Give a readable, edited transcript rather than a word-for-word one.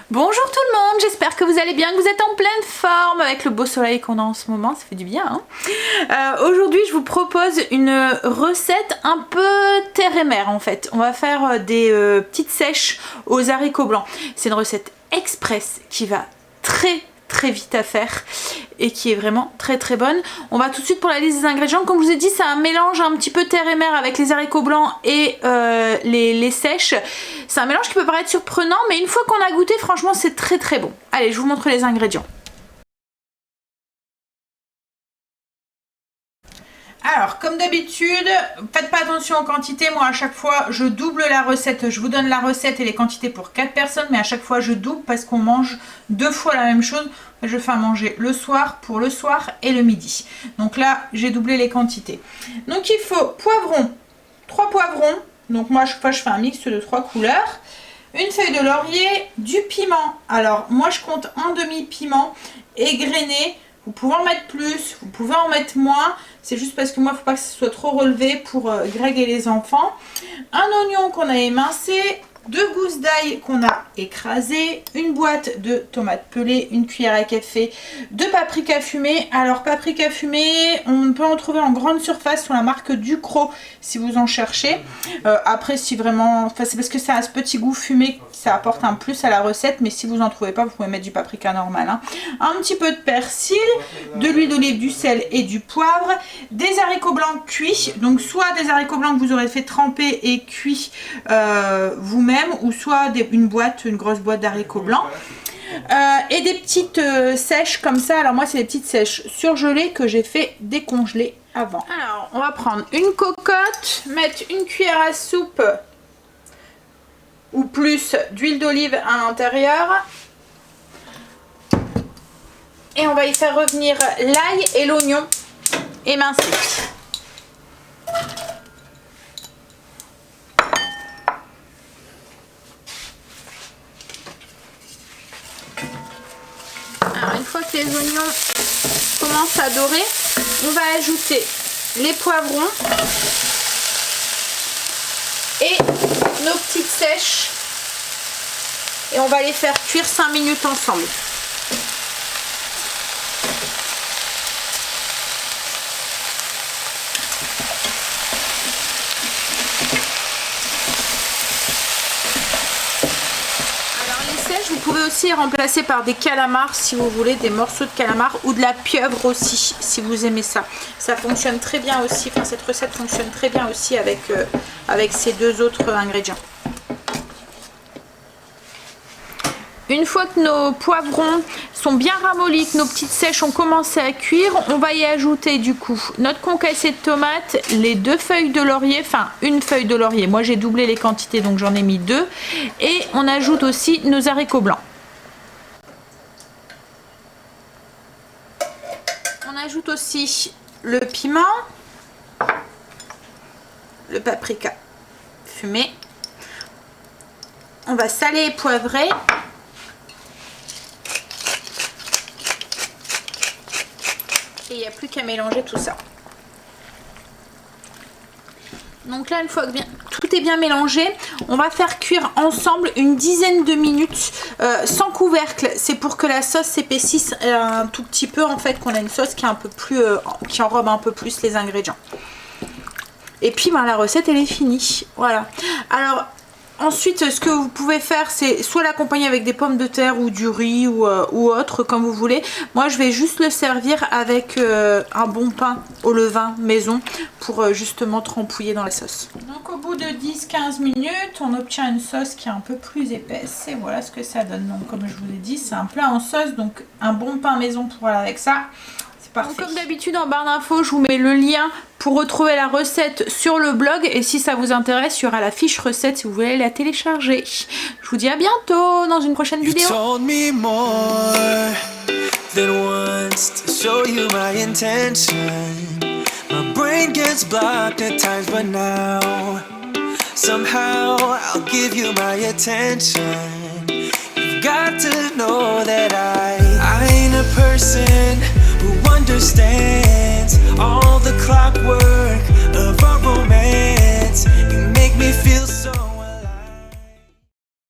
Bonjour tout le monde, j'espère que vous allez bien, que vous êtes en pleine forme avec le beau soleil qu'on a en ce moment, ça fait du bien hein. Aujourd'hui je vous propose une recette un peu terre et mer en fait. On va faire des petites sèches aux haricots blancs. C'est une recette express qui va très vite à faire et qui est vraiment très bonne. On va tout de suite pour la liste des ingrédients. Comme je vous ai dit, c'est un mélange un petit peu terre et mer avec les haricots blancs et les sèches. C'est un mélange qui peut paraître surprenant, mais une fois qu'on a goûté, franchement c'est très bon. Allez, je vous montre les ingrédients. Alors, comme d'habitude, faites pas attention aux quantités. Moi, à chaque fois, je double la recette. Je vous donne la recette et les quantités pour 4 personnes, mais à chaque fois, je double parce qu'on mange 2 fois la même chose. Je fais à manger le soir pour le soir et le midi. Donc là, j'ai doublé les quantités. Donc, il faut poivrons, 3 poivrons. Donc moi, à chaque fois, je fais un mix de 3 couleurs. Une feuille de laurier, du piment. Alors, moi, je compte un demi-piment égrené. Vous pouvez en mettre plus, vous pouvez en mettre moins. C'est juste parce que moi, il ne faut pas que ce soit trop relevé pour Greg et les enfants. Un oignon qu'on a émincé, 2 gousses d'ail qu'on a écrasées, une boîte de tomates pelées, une cuillère à café de paprika fumé. Alors, paprika fumé, on peut en trouver en grande surface sur la marque Ducros si vous en cherchez. Après, si vraiment, enfin, c'est parce que ça a ce petit goût fumé, ça apporte un plus à la recette. Mais si vous n'en trouvez pas, vous pouvez mettre du paprika normal. Hein. Un petit peu de persil, de l'huile d'olive, du sel et du poivre. Des haricots blancs cuits, donc soit des haricots blancs que vous aurez fait tremper et cuits vous-même, ou soit une grosse boîte d'haricots blancs. Et des petites sèches comme ça. Alors moi c'est des petites sèches surgelées que j'ai fait décongeler avant. Alors on va prendre une cocotte, mettre une cuillère à soupe ou plus d'huile d'olive à l'intérieur. Et on va y faire revenir l'ail et l'oignon émincés. Alors une fois que les oignons commencent à dorer, on va ajouter les poivrons et nos petites sèches et on va les faire cuire 5 minutes ensemble. Vous pouvez aussi remplacer par des calamars si vous voulez, des morceaux de calamar ou de la pieuvre aussi si vous aimez ça. Ça fonctionne très bien aussi, enfin cette recette fonctionne très bien aussi avec ces deux autres ingrédients. Une fois que nos poivrons sont bien ramollis, que nos petites sèches ont commencé à cuire, on va y ajouter du coup notre concassé de tomates, les 2 feuilles de laurier, enfin une feuille de laurier. Moi j'ai doublé les quantités donc j'en ai mis 2. Et on ajoute aussi nos haricots blancs. On ajoute aussi le piment, le paprika fumé. On va saler et poivrer. Et il n'y a plus qu'à mélanger tout ça. Donc là, une fois que tout est bien mélangé, on va faire cuire ensemble une dizaine de minutes sans couvercle. C'est pour que la sauce s'épaississe un tout petit peu, en fait, qu'on a une sauce qui est un peu plus, qui enrobe un peu plus les ingrédients. Et puis, ben, la recette, elle est finie. Voilà. Alors, ensuite, ce que vous pouvez faire, c'est soit l'accompagner avec des pommes de terre ou du riz ou autre, comme vous voulez. Moi, je vais juste le servir avec un bon pain au levain maison pour justement trempouiller dans la sauce. Donc, au bout de 10-15 minutes, on obtient une sauce qui est un peu plus épaisse. Et voilà ce que ça donne. Donc, comme je vous ai dit, c'est un plat en sauce. Donc, un bon pain maison pour aller avec ça. Donc, comme d'habitude en barre d'infos, je vous mets le lien pour retrouver la recette sur le blog. Et si ça vous intéresse, il y aura la fiche recette si vous voulez la télécharger. Je vous dis à bientôt dans une prochaine vidéo. Who understands all the clockwork